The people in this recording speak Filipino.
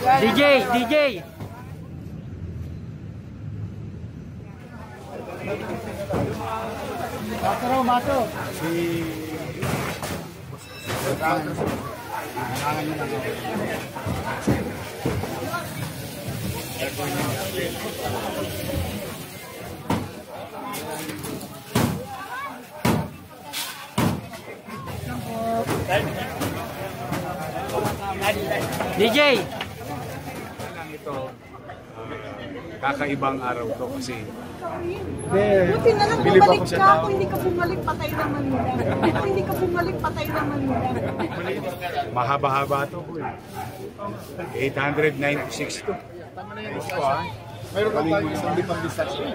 DJ. Mato. DJ. Ito, kakaibang araw to kasi buti na lang bumalik ka. Kung hindi ka bumalik, patay naman nila. Kung hindi ka bumalik, patay naman nila. mahaba-haba to po eh. 896 to. Mayroon ka pa isang lipang distansya.